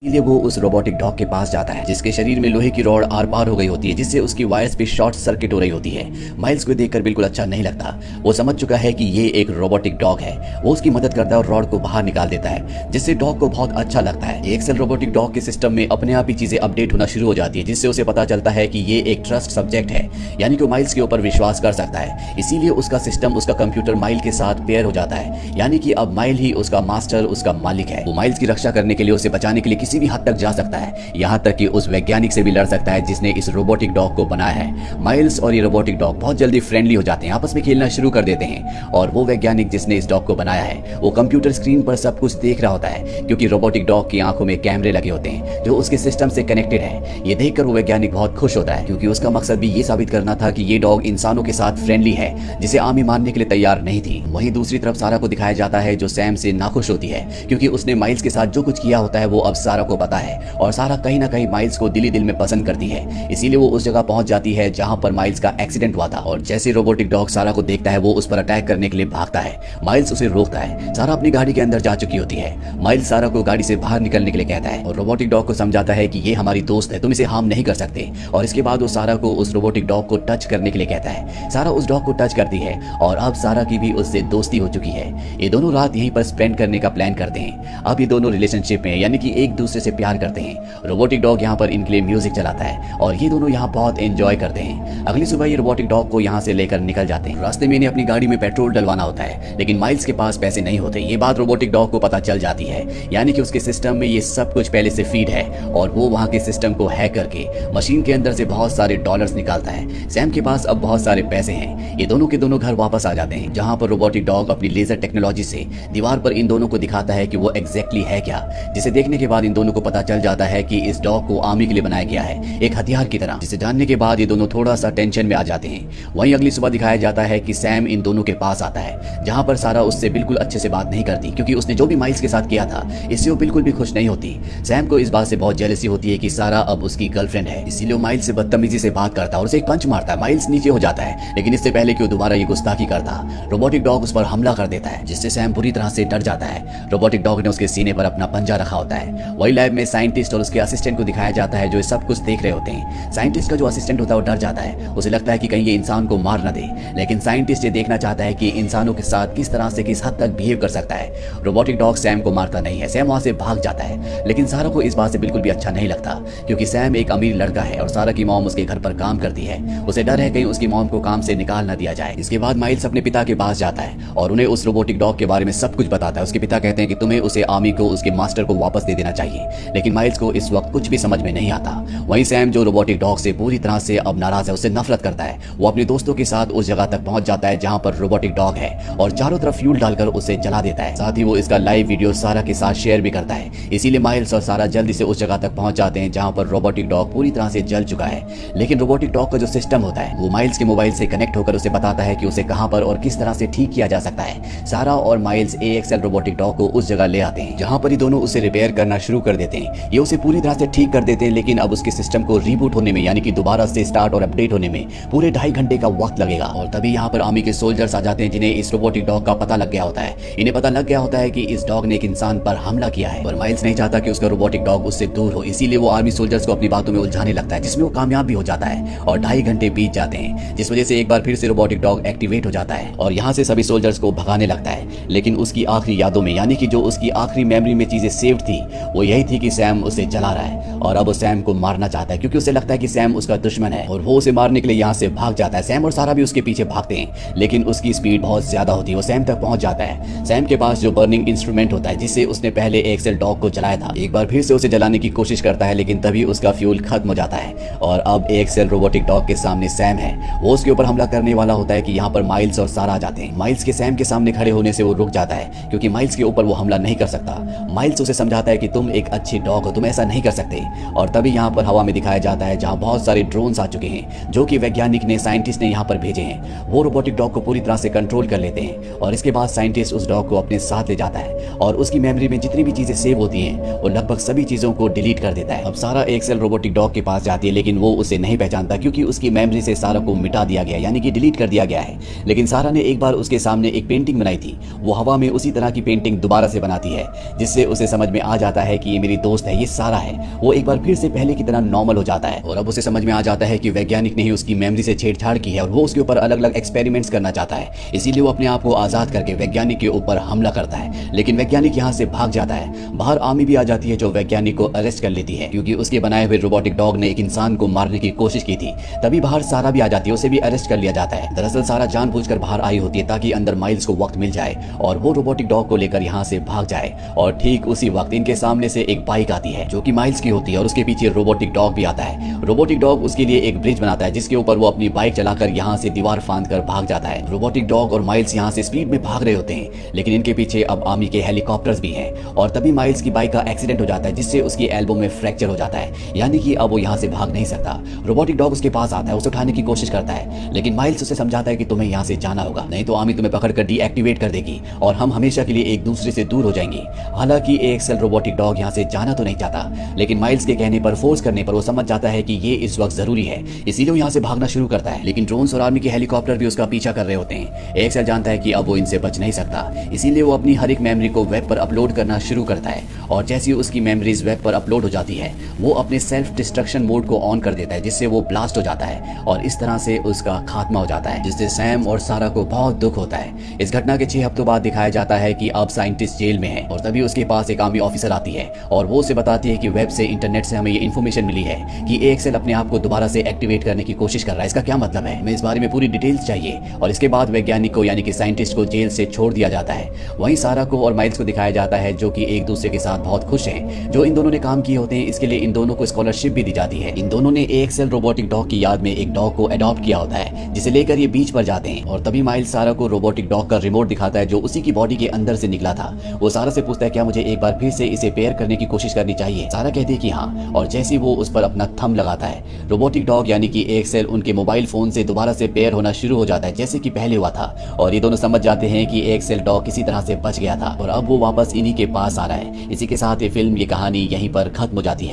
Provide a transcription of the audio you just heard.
इसलिए वो उस रोबोटिक डॉग के पास जाता है जिसके शरीर में लोहे की रॉड आर पार हो गई होती है, जिससे उसकी वायर्स पे शॉर्ट सर्किट हो रही होती है। माइल्स को देखकर बिल्कुल अच्छा नहीं लगता। वो समझ चुका है कि ये एक रोबोटिक डॉग है। वो उसकी मदद करता है और रॉड को बाहर निकाल देता है, जिससे डॉग को बहुत अच्छा लगता है। एक्सेल रोबोटिक डॉग के सिस्टम में अपने आप ही चीजें अपडेट होना शुरू हो जाती है, जिससे उसे पता चलता है कि ये एक ट्रस्ट सब्जेक्ट है, यानी कि माइल्स के ऊपर विश्वास कर सकता है। इसीलिए उसका सिस्टम, उसका कंप्यूटर माइल के साथ पेयर हो जाता है, यानी कि अब माइल ही उसका मास्टर, उसका मालिक है। वो माइल्स की रक्षा करने के लिए, उसे बचाने के लिए किसी भी हद तक जा सकता है, यहाँ तक कि उस वैज्ञानिक से भी लड़ सकता है जिसने इस रोबोटिक डॉग को बनाया है। माइल्स और ये रोबोटिक डॉग बहुत जल्दी फ्रेंडली हो जाते हैं, आपस में खेलना शुरू कर देते हैं। और वो वैज्ञानिक जिसने इस डॉग को बनाया है, वो कंप्यूटर स्क्रीन पर सब कुछ देख रहा होता है, क्योंकि रोबोटिक डॉग की आंखों में कैमरे लगे होते हैं जो उसके सिस्टम से कनेक्टेड है। ये देखकर वो वैज्ञानिक बहुत खुश होता है, क्योंकि उसका मकसद भी ये साबित करना था कि ये डॉग इंसानों के साथ फ्रेंडली है, जिसे आर्मी मारने के लिए तैयार नहीं थी। वहीं दूसरी तरफ सारा को दिखाया जाता है, जो सैम से नाखुश होती है, क्योंकि उसने माइल्स के साथ जो कुछ किया होता है वो अब सारा को पता है। और सारा कहीं ना कहीं माइल्स को दिली दिल में पसंद करती है, इसीलिए वो उस जगह पहुंच जाती है जहां पर माइल्स का एक्सीडेंट हुआ था। और जैसे रोबोटिक डॉग सारा को देखता है, वो उस पर अटैक करने के लिए भागता है। माइल्स उसे रोकता है। सारा अपनी गाड़ी के अंदर जा चुकी होती है। माइल्स सारा को गाड़ी से बाहर निकलने के लिए कहता है और रोबोटिक डॉग को समझाता है कि ये हमारी दोस्त है, तुम इसे हार्म नहीं कर सकते। और इसके बाद वो सारा को उस रोबोटिक डॉग को टच करने के लिए कहता है। सारा उस डॉग को टच करती है और अब सारा की भी उससे दोस्ती हो चुकी है। ये दोनों रात यहीं पर स्पेंड करने का प्लान करते हैं। अब ये दोनों रिलेशनशिप में, यानी कि एक दूसरे से प्यार करते हैं। रोबोटिक डॉग यहाँ पर इनके लिए म्यूजिक चलाता है और ये दोनों यहाँ बहुत एंजॉय करते हैं। अगली सुबह ये रोबोटिक डॉग को यहाँ से लेकर निकल जाते हैं। रास्ते में इन्हें अपनी गाड़ी में पेट्रोल डलवाना होता है, लेकिन माइल्स के पास पैसे नहीं होते। ये बात रोबोटिक डॉग को पता चल जाती है, यानी कि उसके सिस्टम में ये सब कुछ पहले से फीड है और वो वहाँ के सिस्टम को हैक करके मशीन के अंदर से बहुत सारे डॉलर्स निकालता है। सैम के पास अब बहुत सारे पैसे हैं। ये दोनों के दोनों घर वापस आ जाते हैं, जहाँ पर रोबोटिक डॉग अपनी लेजर टेक्नोलॉजी से दीवार पर इन दोनों को दिखाता है कि वो एग्जैक्टली है क्या, जिसे देखने के बाद इन दोनों को पता चल जाता है कि इस डॉग को आर्मी के लिए बनाया गया है, एक हथियार की तरह। जिसे जानने के बाद ये दोनों थोड़ा सा टेंशन में आ जाते हैं। वहीं अगली सुबह दिखाया जाता है कि सैम इन दोनों के पास आता है, जहां पर सारा उससे बिल्कुल अच्छे से बात नहीं करती, क्योंकि उसने जो भी माइल्स के साथ किया था इससे वो बिल्कुल भी खुश नहीं होती। सैम को इस बात से बहुत जेलसी होती है कि सारा अब उसकी गर्लफ्रेंड है, इसीलिए वो माइल्स से बदतमीजी से बात करता है और उसे एक पंच मारता है। माइल्स नीचे हो जाता है, लेकिन इससे पहले कि वो दोबारा ये गुस्ताखी करता, रोबोटिक डॉग उस पर हमला कर देता है, जिससे सैम बुरी तरह से डर जाता है। रोबोटिक डॉग ने उसके सीने पर अपना पंजा रखा होता है। वही लैब में साइंटिस्ट और उसके असिस्टेंट को दिखाया जाता है, जो सब कुछ देख रहे होते हैं। साइंटिस्ट का जो असिस्टेंट होता है वो डर जाता है, उसे लगता है कि कहीं ये इंसान को मार न दे, लेकिन साइंटिस्ट ये देखना चाहता है कि इंसानों के साथ किस तरह से, किस हद तक बिहेव कर सकता है। रोबोटिक डॉग सैम को मारता नहीं है, सैम वहां से भाग जाता है। लेकिन सारा को इस बात से बिल्कुल भी अच्छा नहीं लगता, क्योंकि सैम एक अमीर लड़का है और सारा की मॉम उसके घर पर काम करती है। उसे डर है कहीं उसकी मॉम को काम से निकाल न दिया जाए। इसके बाद माइल्स अपने पिता के पास जाता है और उन्हें उस रोबोटिक डॉग के बारे में सब कुछ बताता है। उसके पिता कहते हैं कि तुम्हें उसे आर्मी को, उसके मास्टर को वापस दे देना चाहिए, लेकिन माइल्स को इस वक्त कुछ भी समझ में नहीं आता। वहीं सैम, जो रोबोटिक डॉग से पूरी तरह से अब नाराज है, उससे नफरत करता है, वो अपने दोस्तों के साथ उस जगह तक पहुंच जाता है जहां पर रोबोटिक डॉग है और चारों तरफ फ्यूल डालकर उसे जला देता है। साथ ही वो इसका लाइव वीडियो सारा के साथ शेयर भी करता है। इसीलिए माइल्स और सारा जल्दी से उस जगह तक पहुंच जाते हैं जहां पर रोबोटिक डॉग पूरी तरह से जल चुका है। लेकिन रोबोटिक डॉग का जो सिस्टम होता है वो माइल्स के मोबाइल से कनेक्ट होकर उसे बताता है कि उसे कहां पर और किस तरह से ठीक किया जा सकता है। सारा और माइल्स AXL रोबोटिक डॉग को उस जगह ले आते हैं जहां पर ये दोनों उसे रिपेयर करना शुरू कर देते हैं। ये उसे पूरी तरह से ठीक कर देते हैं, लेकिन अब उसके सिस्टम को रीबूट होने में, यानी कि दोबारा से स्टार्ट और अपडेट होने में पूरे 2.5 घंटे का वक्त लगेगा। और तभी यहाँ पर आर्मी के सोल्जर्स आ जाते हैं, जिन्हें इस रोबोटिक डॉग का पता लग गया होता है। इन्हें पता लग गया होता है कि इस डॉग ने एक इंसान पर हमला किया है, और माइल्स नहीं चाहता कि उसका रोबोटिक डॉग उससे दूर हो, इसीलिए वो आर्मी सोल्जर्स को अपनी बातों में उलझाने लगता है, जिसमें वो कामयाब भी हो जाता है। और 2.5 घंटे बीत जाते हैं, जिस वजह से एक बार फिर से रोबोटिक डॉग एक्टिवेट हो जाता है और यहाँ से सभी सोल्जर्स को भगाने लगता है। लेकिन उसकी आखिरी यादों में, यानी कि जो उसकी आखिरी मेमोरी में चीजें सेव थी, वो यही थी कि सैम उसे जला रहा है और अब वो सैम को मारना चाहता है, क्योंकि उसे लगता है कि सैम उसका दुश्मन है और वो उसे मारने के लिए यहाँ से भाग जाता है। सैम और सारा भी उसके पीछे भागते हैं, लेकिन उसकी स्पीड बहुत ज्यादा होती है। वो सैम तक पहुंच जाता है। सैम के पास जो बर्निंग इंस्ट्रूमेंट होता है, जिससे उसने पहले AXL डॉग को जलाया था, एक बार फिर से उसे जलाने की कोशिश करता है, लेकिन तभी उसका फ्यूल खत्म हो जाता है और अब AXL रोबोटिक डॉग के सामने सैम है। वो उसके ऊपर हमला करने वाला होता है कि यहाँ पर माइल्स और सारा आ जाते हैं। माइल्स के सैम के सामने खड़े होने से वो रुक जाता है, क्योंकि माइल्स के ऊपर वो हमला नहीं कर सकता। माइल्स उसे समझाता है कि तुम एक अच्छी डॉग हो, तुम ऐसा नहीं कर सकते। और तभी यहाँ पर हवा में दिखाया जाता है जहाँ बहुत सारे ड्रोन्स आ चुके हैं, जो कि वैज्ञानिक ने, साइंटिस्ट ने यहाँ पर भेजे हैं। वो रोबोटिक डॉग को पूरी तरह से कंट्रोल कर लेते हैं और इसके बाद साइंटिस्ट उस डॉग को अपने साथ ले जाता है और उसकी मेमोरी में जितनी भी चीजें सेव होती हैं वो लगभग सभी चीजों को डिलीट कर देता है। अब सारा AXL रोबोटिक डॉग के पास जाती है, लेकिन वो उसे नहीं पहचानता, क्योंकि उसकी मेमोरी से सारा को मिटा दिया गया, यानी कि डिलीट कर दिया गया है। लेकिन सारा ने एक बार उसके सामने एक पेंटिंग बनाई थी, वो हवा में उसी तरह की पेंटिंग दोबारा से बनाती है, जिससे उसे समझ में आ जाता है कि ये मेरी दोस्त है, ये सारा है, वो एक बार फिर से पहले की तरह नॉर्मल हो जाता है। और अब उसे समझ में आ जाता है कि वैज्ञानिक ने ही उसकी मेमोरी से छेड़छाड़ की है और वो उसके ऊपर अलग अलग एक्सपेरिमेंट्स करना चाहता है। इसीलिए वो अपने आप को आजाद करके वैज्ञानिक के ऊपर हमला करता है, लेकिन वैज्ञानिक यहाँ से भाग जाता है। बाहर आर्मी भी आ जाती है जो वैज्ञानिक को अरेस्ट कर लेती है, क्योंकि उसके बनाए हुए रोबोटिक डॉग ने एक इंसान को मारने की कोशिश की थी। तभी बाहर सारा भी आ जाती है, उसे भी अरेस्ट कर लिया जाता है। दरअसल सारा जानबूझकर बाहर आई होती है ताकि अंदर माइल्स को वक्त मिल जाए और वो रोबोटिक डॉग को लेकर यहाँ से भाग जाए। और ठीक उसी वक्त इनके सामने से एक बाइक आती है जो कि माइल्स की होती है और उसके पीछे रोबोटिक डॉग भी आता है। रोबोटिक डॉग उसके लिए एक ब्रिज बनाता है जिसके ऊपर वो अपनी बाइक चलाकर यहाँ से दीवार फांद कर भाग जाता है। रोबोटिक डॉग और माइल्स यहाँ से स्पीड में भाग रहे होते हैं, लेकिन इनके पीछे अब आर्मी के हेलीकॉप्टर्स भी हैं। और तभी माइल्स की बाइक का एक्सीडेंट हो जाता है जिससे उसकी एल्बो में फ्रैक्चर हो जाता है, यानी कि अब वो यहाँ से भाग नहीं सकता। रोबोटिक डॉग उसके पास आता है, उसे उठाने की कोशिश करता है, लेकिन माइल्स उसे समझाता है कि तुम्हें यहाँ से जाना होगा, नहीं तो आर्मी तुम्हें पकड़कर डीएक्टिवेट कर देगी और हम हमेशा के लिए एक दूसरे से दूर हो जाएंगे। हालांकि AXL रोबोटिक डॉग यहाँ से जाना तो नहीं चाहता, लेकिन माइल्स के कहने पर, फोर्स करने पर वो समझ जाता है कि ये इस वक्त जरूरी है, इसीलिए वो यहाँ से भागना शुरू करता है। लेकिन ड्रोन्स और आर्मी के हेलीकॉप्टर भी उसका पीछा कर रहे होते हैं। AXL जानता है कि अब वो इनसे बच नहीं सकता, इसीलिए वो अपनी हर एक मेमोरी को वेब पर अपलोड करना शुरू करता है। और जैसे ही उसकी मेमोरीज वेब पर अपलोड हो जाती है, वो अपने सेल्फ डिस्ट्रक्शन मोड को ऑन कर देता है, जिससे वो ब्लास्ट हो जाता है और इस तरह से उसका खात्मा हो जाता है, जिससे सैम और सारा को बहुत दुख होता है। इस घटना के 6 हफ्तों बाद दिखाया जाता है कि अब साइंटिस्ट जेल में है और तभी उसके पास एक आर्मी ऑफिसर आती है और वो उसे बताती है कि वेब से, इंटरनेट से हमें ये इन्फॉर्मेशन मिली है कि AXL अपने आप को दोबारा से एक्टिवेट करने की कोशिश कर रहा है। इसका क्या मतलब है? हमें इस बारे में पूरी डिटेल्स चाहिए। और इसके बाद वैज्ञानिक को यानी कि साइंटिस्ट को जेल से छोड़ दिया जाता है। वहीं सारा को और माइल्स को दिखाया जाता है जो कि एक दूसरे के साथ बहुत खुश हैं। जो इन दोनों ने काम किए होते हैं इसके लिए इन दोनों को स्कॉलरशिप भी दी जाती है। इन दोनों ने AXL रोबोटिक डॉग की याद में एक डॉग को अडॉप्ट किया होता है, जिसे लेकर ये बीच पर जाते हैं। और तभी माइल्स सारा को रोबोटिक डॉग का रिमोट दिखाता है जो उसी की बॉडी के अंदर से निकला था। वो सारा से पूछता है क्या मुझे एक बार फिर से इसे पेयर करने की कोशिश करनी चाहिए? सारा कहती है कि हाँ, और जैसे ही वो उस पर अपना थंब लगाता है, रोबोटिक डॉग यानी कि AXL उनके मोबाइल फोन से दोबारा से पेयर होना शुरू हो जाता है जैसे कि पहले हुआ था। और ये दोनों समझ जाते हैं कि AXL डॉग किसी तरह से बच गया था और अब वो वापस इन्हीं के पास आ रहा है। इसी के साथ ये फिल्म, ये कहानी यहीं पर खत्म हो जाती है।